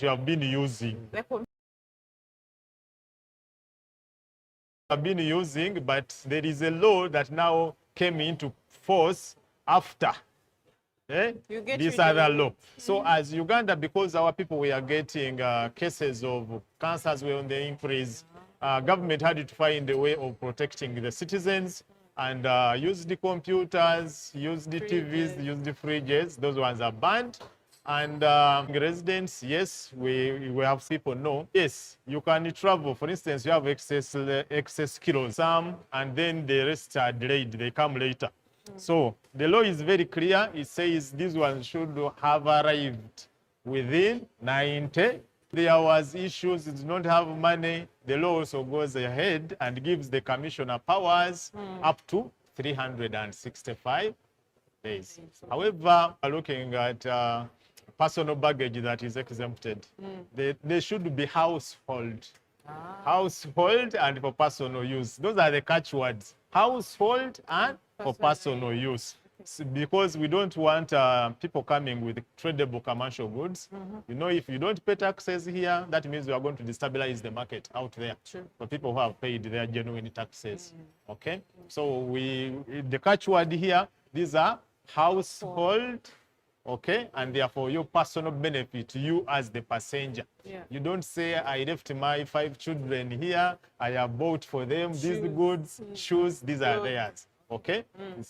you have been using. But there is a law that now came into force after this other law. So as Uganda, because our people were getting cases of cancers were on the increase, government had to find a way of protecting the citizens and use the computers, use the TVs, use the fridges. Those ones are banned. And residents, yes, we have people know. Yes, you can travel. For instance, you have excess kilos, some, and then the rest are delayed. They come later. So the law is very clear. It says this one should have arrived within 90. There was issues, it did not have money. The law also goes ahead and gives the commissioner powers up to 365 days. However, looking at personal baggage that is exempted, they should be household. Household and for personal use. Those are the catch words. Household and for personal use. Because we don't want people coming with tradable commercial goods. You know, if you don't pay taxes here, that means we are going to destabilize the market out there for people who have paid their genuine taxes. Okay? So the catchword here, these are household, okay, and therefore your personal benefit, you as the passenger. You don't say, I left my 5 children here, I have bought for them these goods, shoes, these are theirs. Okay?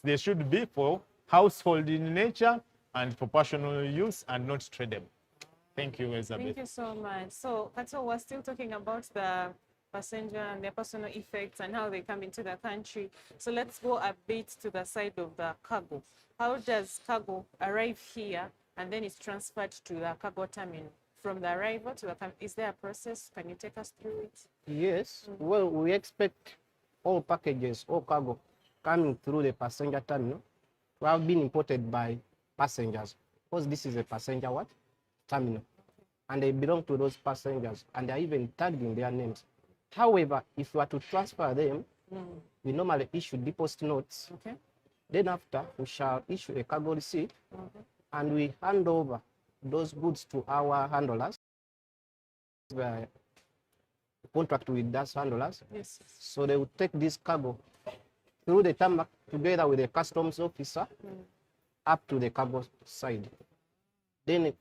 They should be for household in nature and for personal use and not tradable. Thank you, Elizabeth. Thank you so much. So, Kato, we're still talking about the passenger and their personal effects and how they come into the country. So let's go a bit to the side of the cargo. How does cargo arrive here and then it's transferred to the cargo terminal? From the arrival to the is there a process? Can you take us through it? Yes. Well, we expect all packages, all cargo coming through the passenger terminal to have been imported by passengers, because this is a passenger terminal, and they belong to those passengers, and they are even tagged in their names. However, if we are to transfer them, we normally issue deposit notes. Then after, we shall issue a cargo receipt, and we hand over those goods to our handlers. The contract with those handlers. So they will take this cargo through the tarmac together with the customs officer up to the cargo side. Then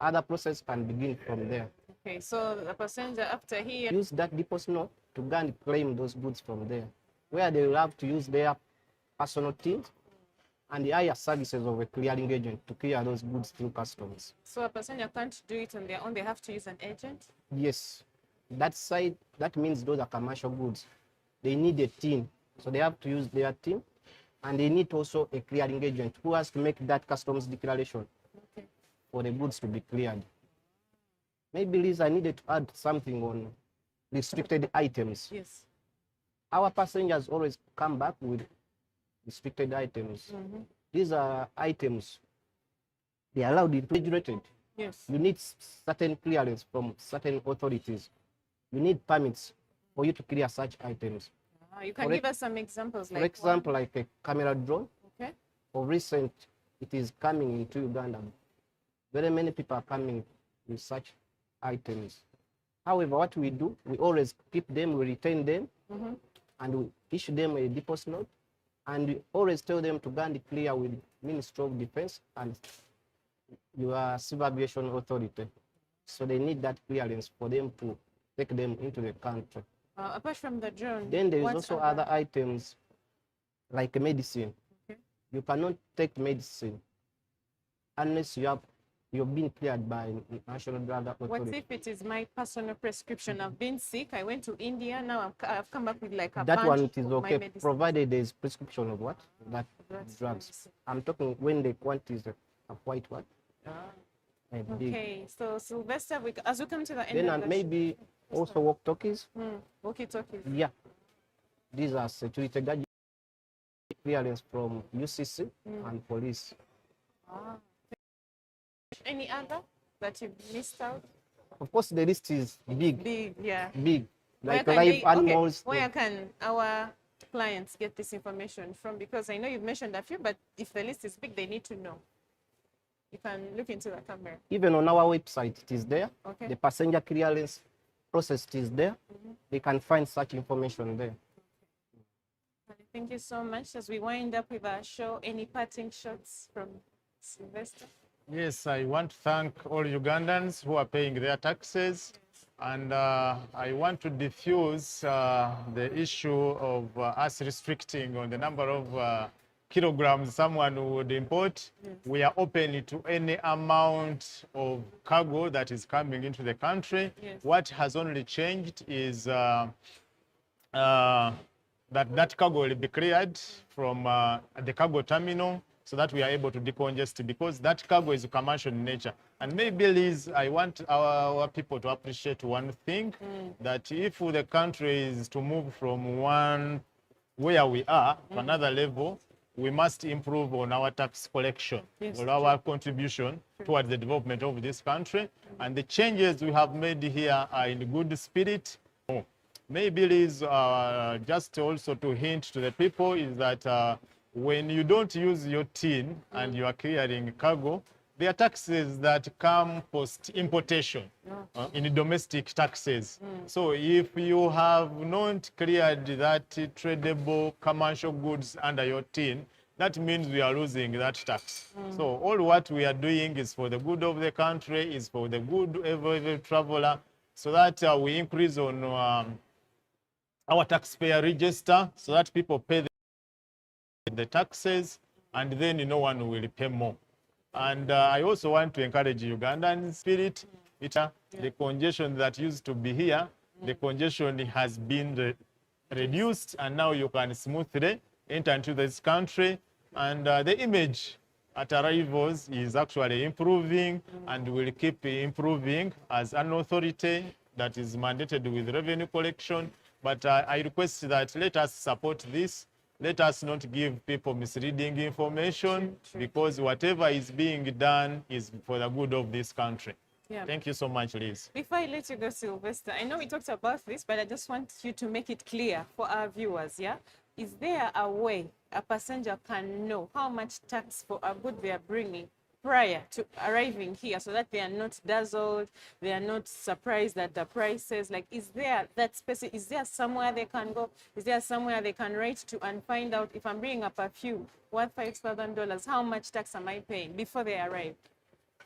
other process can begin from there. Okay, so the passenger after he use that deposit note to go and claim those goods from there, where they will have to use their personal teams and the higher services of a clearing agent to clear those goods through customs. So a passenger can't do it on their own, they have to use an agent? Yes. That side, that means those are commercial goods. They need a team, so they have to use their team, and they need also a clearing agent who has to make that customs declaration for the goods to be cleared. Maybe, Liz, I needed to add something on restricted items. Yes. Our passengers always come back with restricted items. These are items, they are allowed to be regulated. Yes. You need certain clearance from certain authorities. You need permits for you to clear such items. You can give us some examples. For example, like a camera drone. Okay. For recent, it is coming into Uganda. Very many people are coming with such items. However, what we do, we always keep them, we retain them, and we issue them a deposit note, and we always tell them to go and clear with Ministry of Defense and your Civil Aviation Authority. So they need that clearance for them to take them into the country. Apart from the drone, then there is also other items like medicine. Okay. You cannot take medicine unless you've been cleared by National Drug Authority. What if it is my personal prescription? I've been sick, I went to India, now I've come back with like a that one it is of okay, provided there is prescription of what? That drugs. Nice. I'm talking when the quantities are quite what? Okay, so Sylvester, as we come to the end then of the maybe also walkie-talkies. Walkie-talkies. Yeah. These are security gadgets, clearance from UCC and police. Any other that you missed out? Of course, the list is big. Big, yeah. Big. Like live animals. Okay. Where can our clients get this information from? Because I know you've mentioned a few, but if the list is big, they need to know. You can look into the camera. Even on our website, it is there. Okay. The passenger clearance process is there. They can find such information there. Thank you so much. As we wind up with our show, any parting shots from Sylvester? Yes, I want to thank all Ugandans who are paying their taxes. And I want to diffuse the issue of us restricting on the number of kilograms someone would import. We are open to any amount of cargo that is coming into the country. What has only changed is that cargo will be cleared from the cargo terminal so that we are able to decongest, because that cargo is commercial in nature. And maybe, Liz, I want our people to appreciate one thing, that if the country is to move from one where we are to another level, we must improve on our tax collection, or our contribution towards the development of this country. And the changes we have made here are in good spirit. Maybe it is just also to hint to the people is that when you don't use your tin and you are clearing cargo, there are taxes that come post importation in domestic taxes. So if you have not cleared that tradable commercial goods under your tin, that means we are losing that tax. So all what we are doing is for the good of the country, is for the good of every traveler, so that we increase on our taxpayer register, so that people pay the taxes, and then no one will pay more. And I also want to encourage Ugandan spirit. The congestion that used to be here, the congestion has been reduced, and now you can smoothly enter into this country. And the image at arrivals is actually improving and will keep improving as an authority that is mandated with revenue collection. But I request that let us support this. Let us not give people misleading information, because whatever is being done is for the good of this country. Thank you so much, Liz. Before I let you go, Sylvester, I know we talked about this, but I just want you to make it clear for our viewers, Is there a way a passenger can know how much tax for a good they are bringing prior to arriving here, so that they are not dazzled, they are not surprised at the prices? Like, is there that specific, is there somewhere they can go? Is there somewhere they can write to and find out, if I'm bringing up a perfume worth $5,000, how much tax am I paying before they arrive?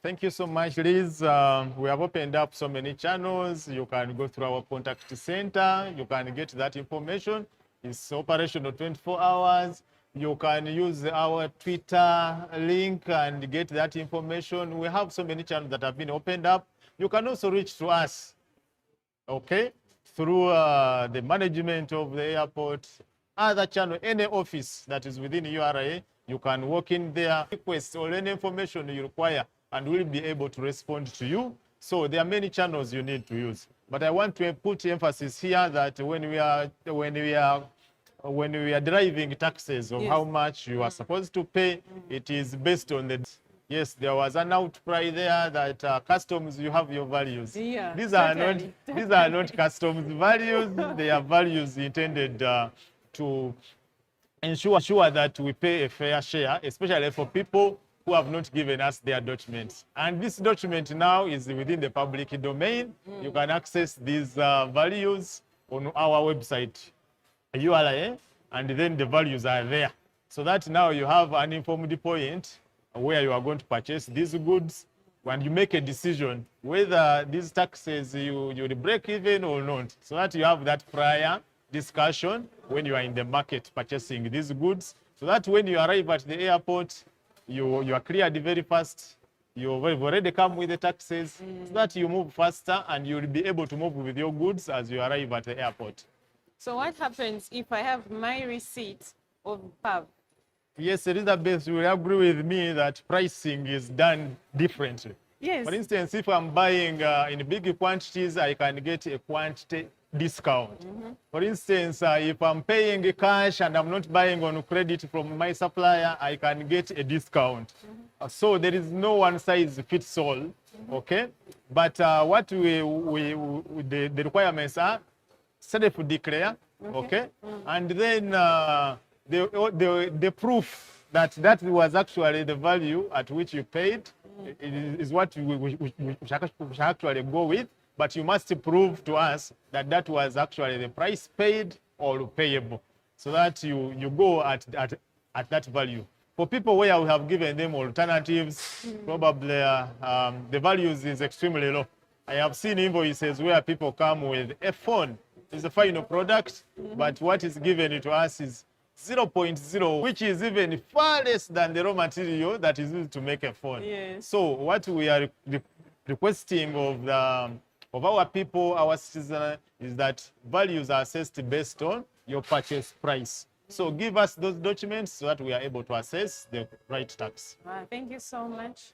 Thank you so much, Liz. We have opened up so many channels. You can go through our contact center. You can get that information. It's operational 24 hours. You can use our Twitter link and get that information. We have so many channels that have been opened up. You can also reach to us, okay, through the management of the airport, other channel, any office that is within URA. You can walk in there, request or any information you require, and we'll be able to respond to you. So there are many channels you need to use. But I want to put emphasis here that when we are deriving taxes of how much you are supposed to pay, it is based on the... Yes, there was an outcry there that customs, you have your values. These are not customs values. They are values intended to ensure that we pay a fair share, especially for people who have not given us their documents. And this document now is within the public domain. You can access these values on our website, URA, and then the values are there. So that now you have an informed point where you are going to purchase these goods, when you make a decision whether these taxes you will break even or not, so that you have that prior discussion when you are in the market purchasing these goods, so that when you arrive at the airport, you are cleared very fast. You've already come with the taxes, so that you move faster and you'll be able to move with your goods as you arrive at the airport. So what happens if I have my receipt of PAV? Yes, Elizabeth, you will agree with me that pricing is done differently. Yes. For instance, if I'm buying in big quantities, I can get a quantity discount. For instance, if I'm paying cash and I'm not buying on credit from my supplier, I can get a discount. So there is no one size fits all, okay? But what the requirements are self-declare, okay? And then the proof that was actually the value at which you paid, is what we should actually go with. But you must prove to us that that was actually the price paid or payable, so that you go at that value. For people where we have given them alternatives, probably the values is extremely low. I have seen invoices where people come with a phone. It's the final product, but what is given to us is 0.0, which is even far less than the raw material that is used to make a phone. Yes. So what we are requesting of our people, our citizens, is that values are assessed based on your purchase price. So give us those documents so that we are able to assess the right tax. Thank you so much.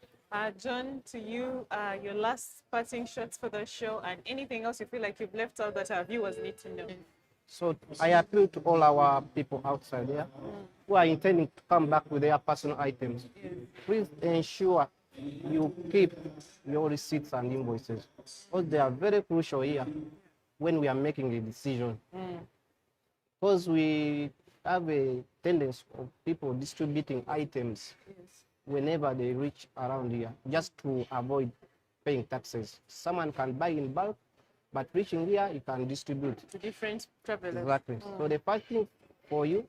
John, to you, your last parting shots for the show, and anything else you feel like you've left out that our viewers need to know. So I appeal to all our people outside there who are intending to come back with their personal items. Please ensure you keep your receipts and invoices, because they are very crucial here when we are making a decision. Because we have a tendency of people distributing items whenever they reach around here, just to avoid paying taxes. Someone can buy in bulk, but reaching here, you can distribute to different travelers. Exactly. So the first thing for you,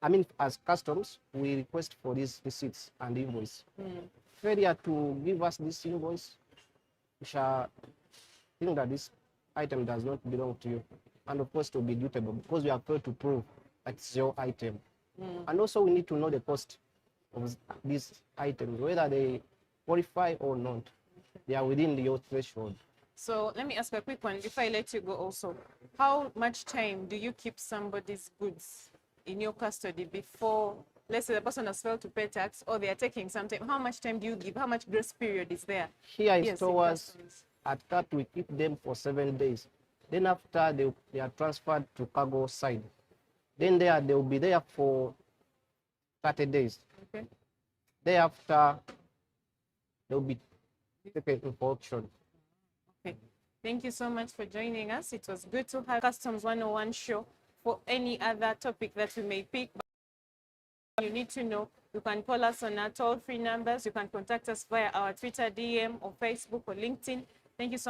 I mean, as customs, we request for these receipts and invoice. Failure to give us this invoice, we shall think that this item does not belong to you, and of course to be dutable, because we are failed to prove that it's your item. And also we need to know the cost of these items, whether they qualify or not. They are within your threshold. So let me ask a quick one before I let you go also. How much time do you keep somebody's goods in your custody before, let's say the person has failed to pay tax or they are taking some time? How much time do you give? How much grace period is there? Here in Yes, in stores, customs. at CAT, we keep them for 7 days. Then after they are transferred to cargo side. Then they will be there for 30 days. Okay. Thereafter, they'll be taken for auction. Okay. Thank you so much for joining us. It was good to have Customs 101 show. For any other topic that we may pick, you need to know, you can call us on our toll-free numbers. You can contact us via our Twitter DM or Facebook or LinkedIn. Thank you so much.